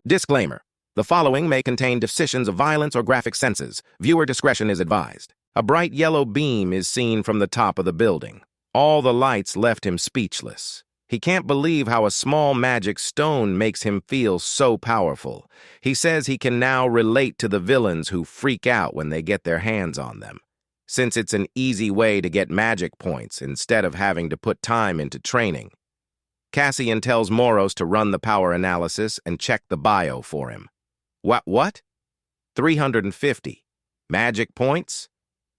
Disclaimer. The following may contain depictions of violence or graphic senses. Viewer discretion is advised. A bright yellow beam is seen from the top of the building. All the lights left him speechless. He can't believe how a small magic stone makes him feel so powerful. He says he can now relate to the villains who freak out when they get their hands on them, since it's an easy way to get magic points instead of having to put time into training. Cassian tells Moros to run the power analysis and check the bio for him. What? 350. Magic points?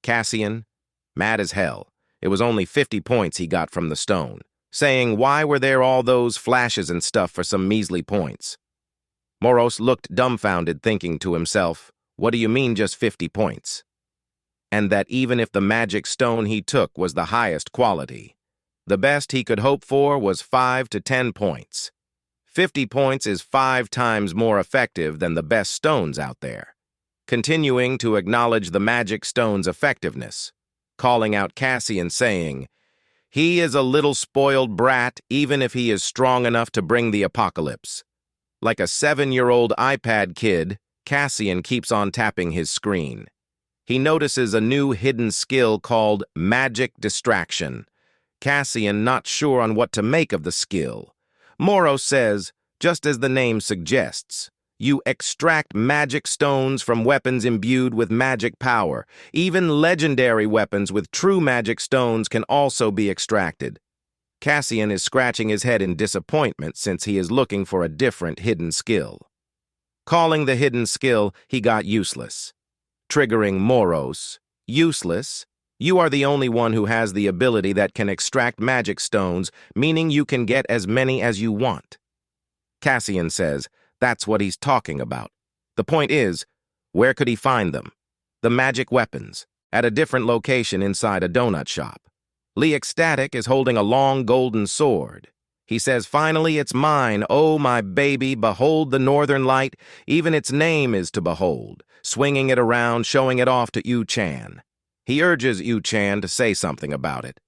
Cassian, mad as hell. It was only 50 points he got from the stone, saying why were there all those flashes and stuff for some measly points? Moros looked dumbfounded, thinking to himself, what do you mean just 50 points? And that even if the magic stone he took was the highest quality, the best he could hope for was 5 to 10 points. 50 points is 5 times more effective than the best stones out there. Continuing to acknowledge the magic stone's effectiveness, calling out Cassian, saying, he is a little spoiled brat even if he is strong enough to bring the apocalypse. Like a 7-year-old iPad kid, Cassian keeps on tapping his screen. He notices a new hidden skill called Magic Distraction. Cassian not sure on what to make of the skill. Moros says, just as the name suggests, you extract magic stones from weapons imbued with magic power. Even legendary weapons with true magic stones can also be extracted. Cassian is scratching his head in disappointment since he is looking for a different hidden skill. Calling the hidden skill, he got useless. Triggering Moros, useless? You are the only one who has the ability that can extract magic stones, meaning you can get as many as you want. Cassian says that's what he's talking about. The point is, where could he find them? The magic weapons, at a different location inside a donut shop. Lee Ecstatic is holding a long golden sword. He says, finally it's mine, oh my baby, behold the northern light, even its name is to behold, swinging it around, showing it off to Yu-chan. He urges Yu-chan to say something about it.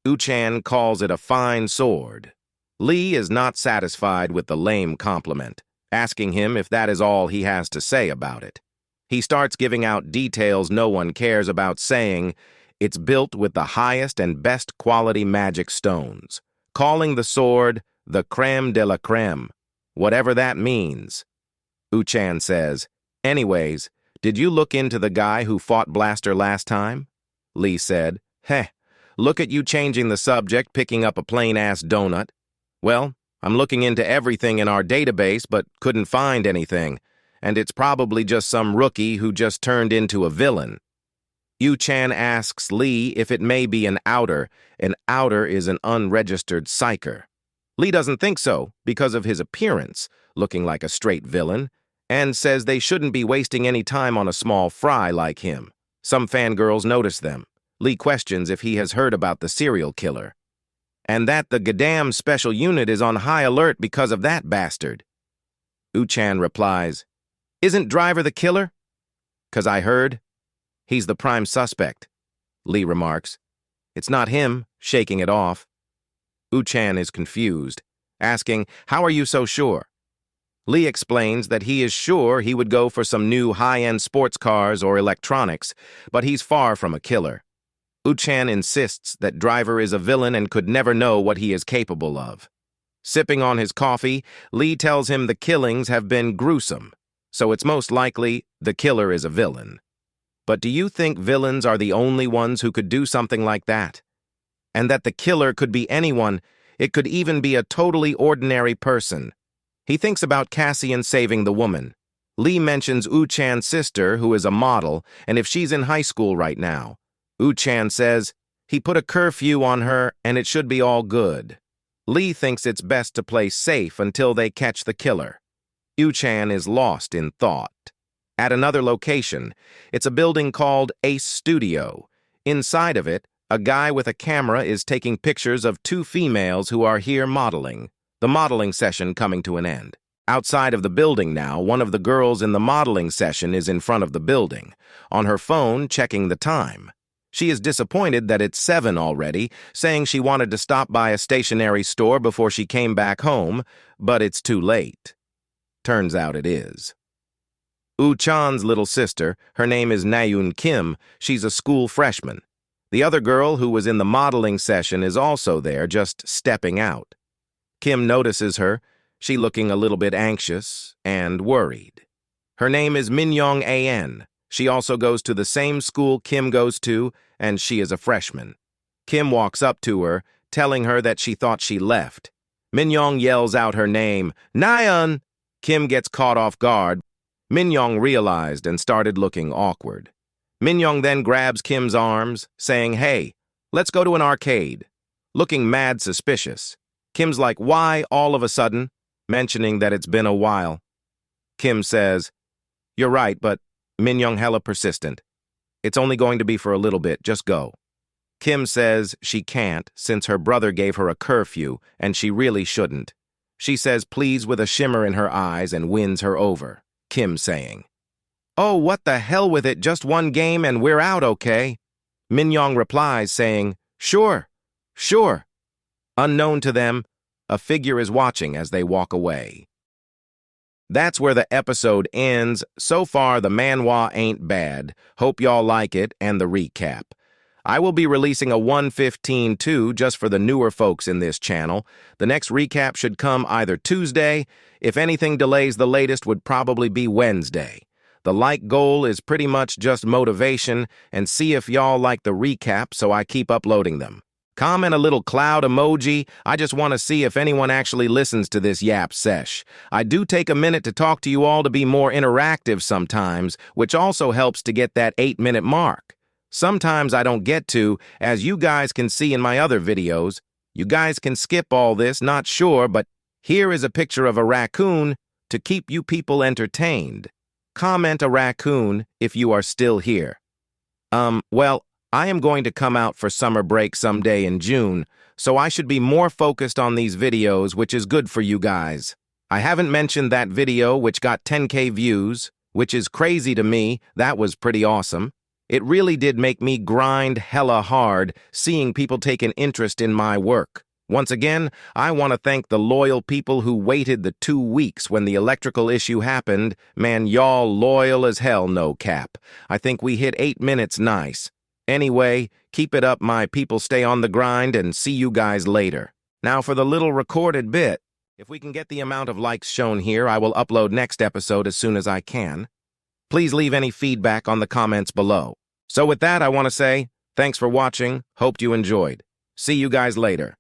Yu-chan calls it a fine sword. Lee is not satisfied with the lame compliment, asking him if that is all he has to say about it. He starts giving out details no one cares about, saying, it's built with the highest and best quality magic stones, calling the sword the creme de la creme, whatever that means. Yu-chan says, anyways, did you look into the guy who fought Blaster last time? Lee said, look at you changing the subject, picking up a plain-ass donut. Well, I'm looking into everything in our database, but couldn't find anything, and it's probably just some rookie who just turned into a villain. Yu-chan asks Lee if it may be an outer. An outer is an unregistered psyker. Lee doesn't think so because of his appearance, looking like a straight villain, and says they shouldn't be wasting any time on a small fry like him. Some fangirls notice them. Lee questions if he has heard about the serial killer, and that the Gadam special unit is on high alert because of that bastard. Yu-chan replies, isn't Driver the killer? 'Cause I heard. He's the prime suspect. Lee remarks, it's not him, shaking it off. Yu-chan is confused, asking, how are you so sure? Lee explains that he is sure he would go for some new high-end sports cars or electronics, but he's far from a killer. Yu-chan insists that Driver is a villain and could never know what he is capable of. Sipping on his coffee, Lee tells him the killings have been gruesome, so it's most likely the killer is a villain. But do you think villains are the only ones who could do something like that? And that the killer could be anyone, it could even be a totally ordinary person. He thinks about Cassian saving the woman. Lee mentions Yu-chan's sister, who is a model, and if she's in high school right now. Yu-chan says, he put a curfew on her and it should be all good. Lee thinks it's best to play safe until they catch the killer. Yu-chan is lost in thought. At another location, it's a building called Ace Studio. Inside of it, a guy with a camera is taking pictures of 2 females who are here modeling, the modeling session coming to an end. Outside of the building now, one of the girls in the modeling session is in front of the building, on her phone checking the time. She is disappointed that it's 7 already, saying she wanted to stop by a stationery store before she came back home, but it's too late. Turns out it is. Chan's little sister, her name is Nayoon Kim, she's a school freshman. The other girl who was in the modeling session is also there, just stepping out. Kim notices her, she looking a little bit anxious and worried. Her name is Minyoung An. She also goes to the same school Kim goes to, and she is a freshman. Kim walks up to her, telling her that she thought she left. Minyoung yells out her name, Nayeon! Kim gets caught off guard. Minyoung realized and started looking awkward. Minyoung then grabs Kim's arms, saying, "Hey, let's go to an arcade." Looking mad suspicious. Kim's like, "Why all of a sudden?" mentioning that it's been a while. Kim says, "You're right, but..." Minyoung hella persistent. "It's only going to be for a little bit, just go." Kim says she can't since her brother gave her a curfew and she really shouldn't. She says please with a shimmer in her eyes and wins her over. Kim saying, "Oh, what the hell with it, just one game and we're out, okay?" Minyoung replies saying, Sure. Unknown to them, a figure is watching as they walk away. That's where the episode ends. So far, the manhwa ain't bad. Hope y'all like it and the recap. I will be releasing a 115 too, just for the newer folks in this channel. The next recap should come either Tuesday. If anything delays, the latest would probably be Wednesday. The like goal is pretty much just motivation and see if y'all like the recap, so I keep uploading them. Comment a little cloud emoji. I just want to see if anyone actually listens to this yap sesh. I do take a minute to talk to you all to be more interactive sometimes, which also helps to get that 8-minute mark. Sometimes I don't get to, as you guys can see in my other videos. You guys can skip all this, not sure, but here is a picture of a raccoon to keep you people entertained. Comment a raccoon if you are still here. Well, I am going to come out for summer break someday in June, so I should be more focused on these videos, which is good for you guys. I haven't mentioned that video which got 10K views, which is crazy to me. That was pretty awesome. It really did make me grind hella hard seeing people take an interest in my work. Once again, I want to thank the loyal people who waited the 2 weeks when the electrical issue happened. Man, y'all loyal as hell, no cap. I think we hit 8 minutes nice. Anyway, keep it up, my people. Stay on the grind and see you guys later. Now for the little recorded bit. If we can get the amount of likes shown here, I will upload next episode as soon as I can. Please leave any feedback on the comments below. So with that, I want to say, thanks for watching. Hoped you enjoyed. See you guys later.